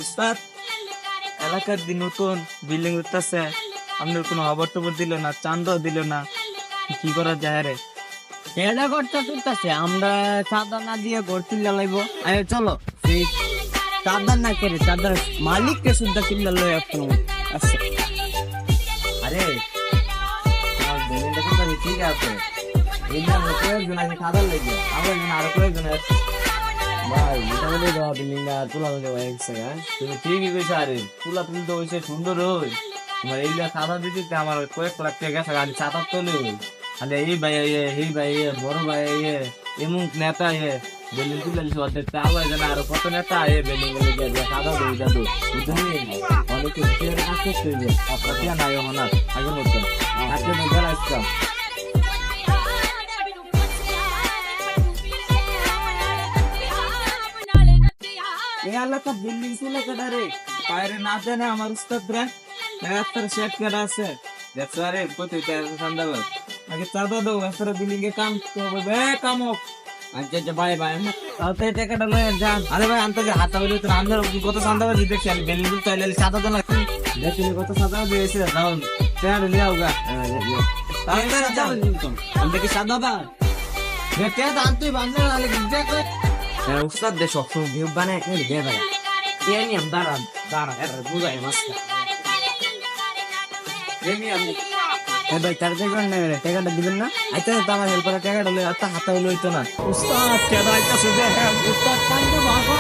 উস্তাদ, এলাকার দিন নতুন বিল্ডিং উঠতেছে, আপনার কোনো খবর টবর দিল না, চান্দাও দিল না, কি করা যায় রে? এটা করতে করতেছে আমরা চাঁদা না দিয়ে ঘর তুলে লাইব। আরে চলো সেই চাঁদা না করে চাঁদার মালিককে শুদ্ধ কিনলে লই আপনি আচ্ছা। আরে তোমার বিল্ডিংটা কিন্তু ঠিক আছে, এই যে আমরা কয়েকজন আছে খাবার লেগে, আমরা যেন আরো কয়েকজন আছে। ভাই এটা বলে দেওয়া বিল্ডিংটা তোলা হয়ে হয়ে গেছে। তুমি ঠিকই কইছো, আরে তুলা তুলতে হয়েছে সুন্দর হই, তোমার এইগুলা সাদা দিতে আমার কয়েক লাখ টাকা গেছে, খালি সাদা তোলে হই। খালি এই ভাই এই ভাই বড় ভাই এমন নেতা বিল্ডিং তুলে দিচ্ছে অর্ধেক, আবার যেন আরো কত নেতা বিল্ডিং সাদা দই যাবো, বুঝলি? অনেকে কাজ করতে হইবে, আপনার নাই এখন আর আগের মতো আজকে মধ্যে আসতাম। এই এলাকা বিল্ডিং তুলে কেটে রে, বাইরে না জানে আমার উস্তাদ রে একটা শেড কেটে আছে, দেখছো? আরে কোথায় চান্দা আগে চাঁদা দাও, একটা বিল্ডিং এ কাম করবে, কাম হোক। আচ্ছা আচ্ছা ভাই ভাই তাতে টাকাটা লয়ে যান। আরে ভাই আনতে যে হাতা হইলে তো আমরা কত চান্দা বাজি দেখছি, আমি বিল্ডিং চাইলে সাদা তো লাগছে, দেখলি কত চাঁদা দিয়েছে, দাও তেয়ার লিয়াও গা। তাহলে যাও আমরা কি সাদা বা দেখতে আনতেই বান্ধব আলে দেখ। উস্তাদ দে সবসময় ভিউ বানায় এখানে গে ভাই প্রিমিয়াম দাঁড়া দাঁড়া এর বুঝাই মাস্কা প্রিমিয়াম এ ভাই তার দেখবেন না টাকাটা দিবেন না? আইতে তো আমার হেল্পার টাকাটা লয়ে হাতা হইলো হইতো না। উস্তাদ কে দাইতাছে দেখেন উস্তাদ কান্দে ভাগো